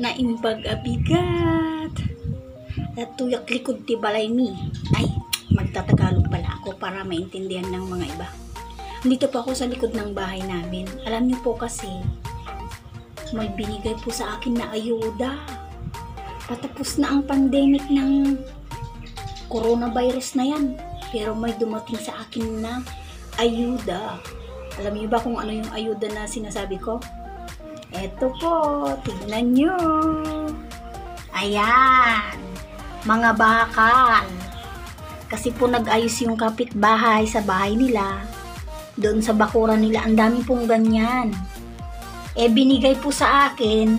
naimbag abigat at tuyak likod ti balay mi. Ay, magtatagalog pala ako para maintindihan ng mga iba. Dito po ako sa likod ng bahay namin. Alam niyo po kasi, may binigay po sa akin na ayuda. Patapos na ang pandemic ng coronavirus na yan. Pero may dumating sa akin na ayuda. Alam niyo ba kung ano yung ayuda na sinasabi ko? Eto po, tignan nyo. Ayan, mga bakal. Kasi po nag-ayos yung kapitbahay sa bahay nila. Doon sa bakuran nila, ang dami pong ganyan. Binigay po sa akin.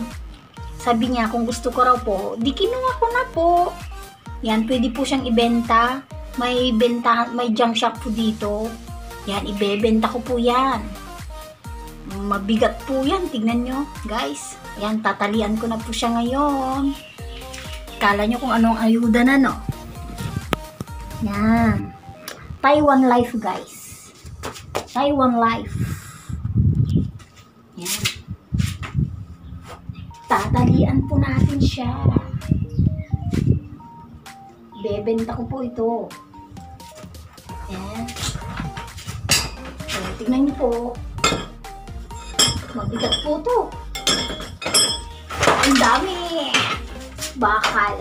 Sabi niya, kung gusto ko raw po, di kinuha ko na po. Yan, pwede po siyang ibenta. May bentahan, may junk shop po dito. Yan, ibebenta ko po yan. Mabigat po yan, tignan nyo guys. Yan, tatalian ko na po siya ngayon. Kala nyo kung anong ayuda na, no? Yan, Taiwan Life guys. Taiwan Life. Yan, tatalian po natin siya. Bebenta ko po ito. Yan. So, tignan nyo po. Mabigat po to. Ang dami. Bakal.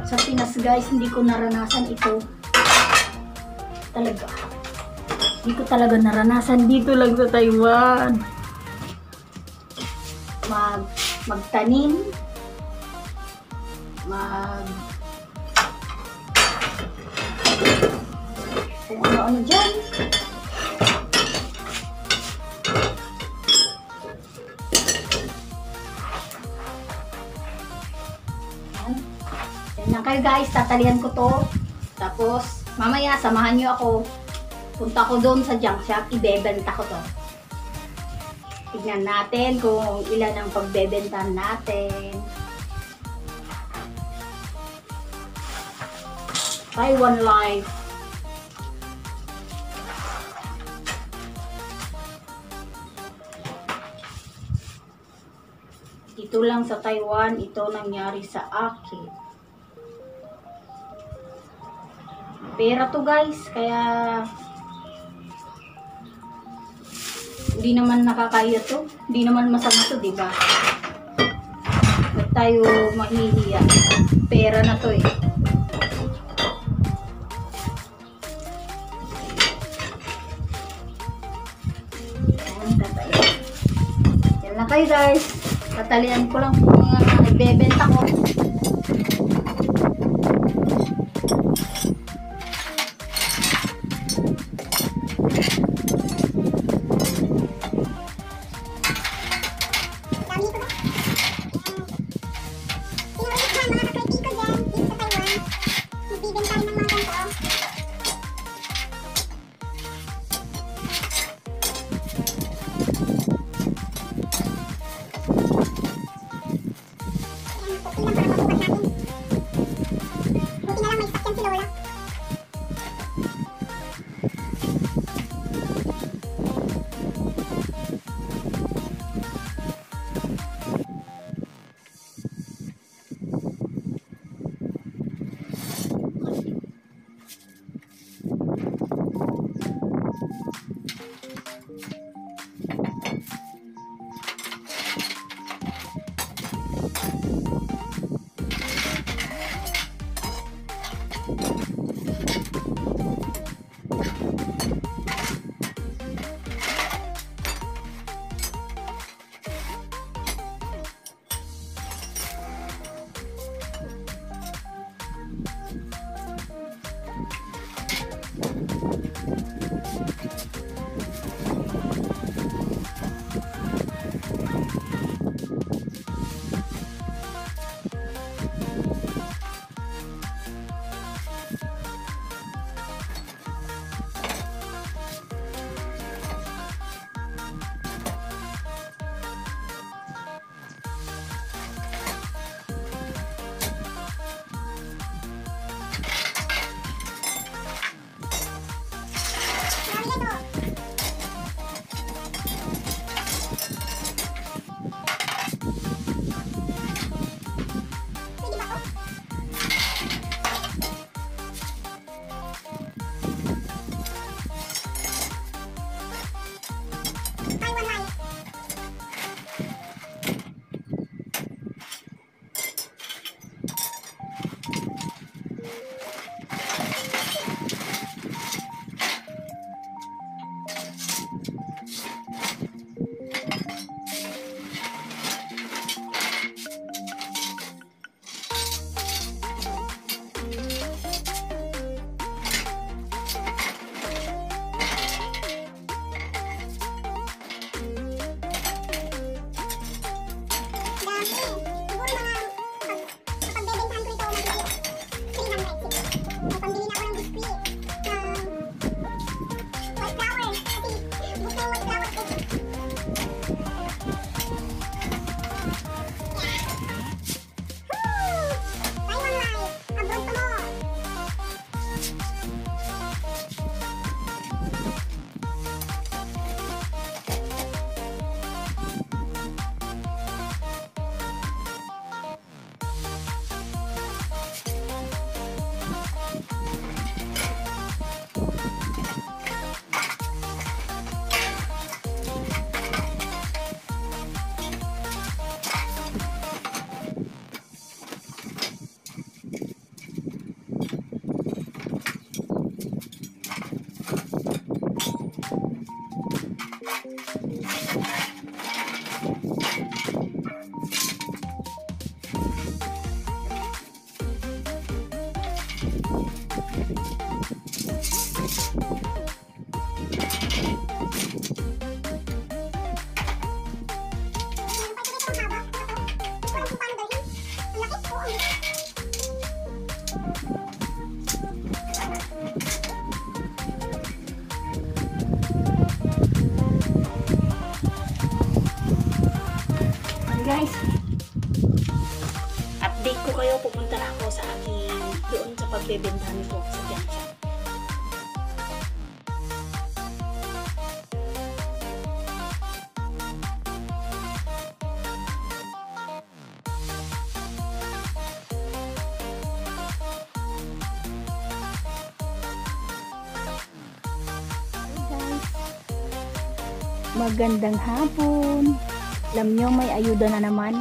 Sa Pinas guys, hindi ko naranasan ito. Talaga. Hindi ko talaga naranasan dito lang sa Taiwan. Magtanim. Kung ano-ano dyan. Yan lang kayo guys, tatalian ko to. Tapos, mamaya samahan nyo ako. Punta ko doon sa junk shop, ibebenta ko to. Tignan natin kung ilan ang pagbebenta natin. Taiwan Life. Dito lang sa Taiwan, ito nangyari sa akin. Pera to guys, kaya hindi naman nakakaya to. Hindi naman masama to, diba? Ba't tayo mahihiya? Pera na to eh. Yan lang kayo guys. Tatalian ko lang kung ibebenta ko. guys, update ko kayo. Pupunta na ako sa aking doon sa pagbebentahan ko sa junction. Magandang hapon. Alam nyo, may ayuda na naman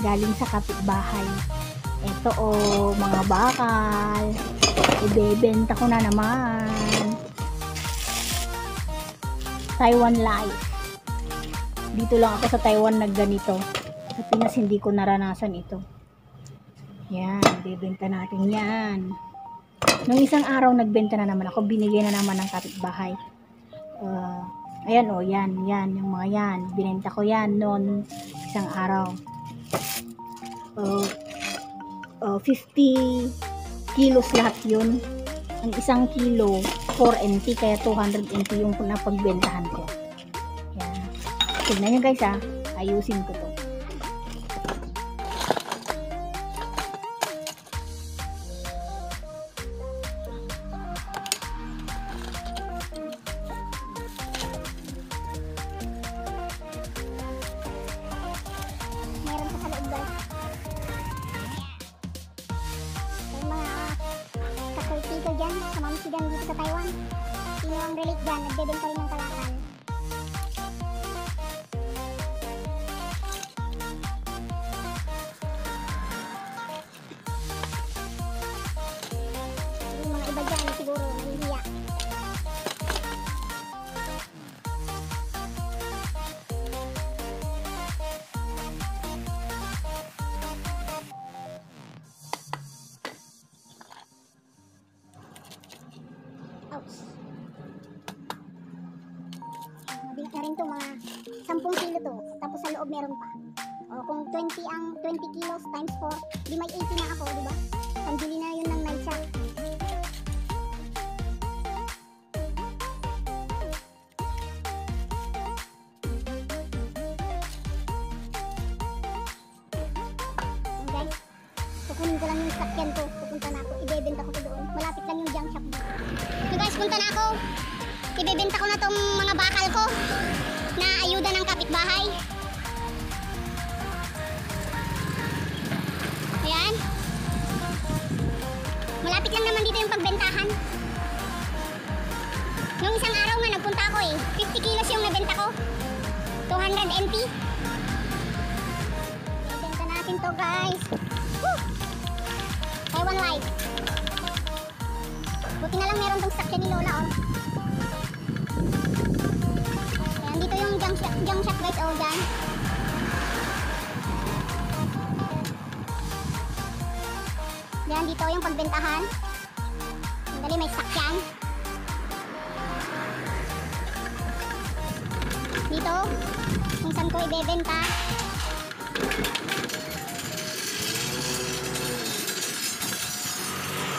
galing sa kapitbahay. Ito mga bakal. Ibebenta ko na naman. Taiwan Life. Dito lang ako sa Taiwan nagganito. Sa Pinas hindi ko naranasan ito. Yan, ibebenta natin yan. Nung isang araw nagbenta na naman ako, binigay na naman ng kapitbahay. Ayan yan, yung mga yan. Binenta ko yan noon isang araw. 50 kilos lahat yun. Ang isang kilo, 4 NT, kaya 200 NT yung napagbentahan ko. Yan. Tignan nyo guys ayusin ko to. Dito dyan, sa mamsigan dito sa Taiwan. Sino ang relate dyan, nagbebenta rin ng kalakal. Yung mga iba dyan, siguro, nahihiya. Mabigat na rin to, mga 10 kilo to, tapos sa loob meron pa. O kung 20 kilos times 4, di may 80 na ako, di ba? Pambili na yun ng night shop. Guys, kukunin ko lang yung sakyan ko, pupunta na ako, ibebenta ko to doon. Malapit lang yung junk shop. So guys, punta na ako. Ibebenta ko na tong mga bakal ko na ayuda ng kapitbahay. Ayan. Malapit lang naman dito yung pagbentahan. Nung isang araw nga nagpunta ako 50 kilos yung nabenta ko. 200 NT. Ibenta natin to guys. Woo! Taiwan Life. Buti na lang meron tong sakyan ni Lola Dito yung junk shop guys, dyan. Yan, dito yung pagbentahan. Sandali, may sakyan. Dito, kung saan ko ibebenta.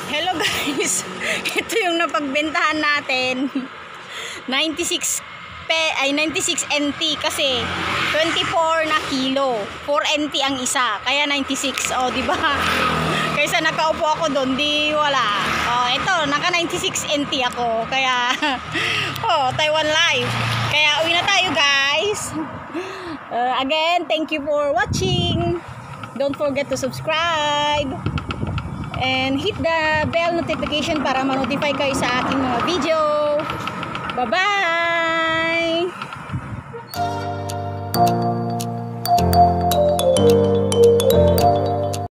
Hello guys, ito yung napagbentahan natin. 96 NT kasi 24 na kilo. 4 NT ang isa, kaya 96. Di ba? Kaysa nakaupo ako doon, di wala. Ito, naka 96 NT ako, kaya Taiwan Life. Kaya uwi na tayo guys. Again, thank you for watching. Don't forget to subscribe and hit the bell notification para ma-notify kayo sa aking mga video. Bye-bye!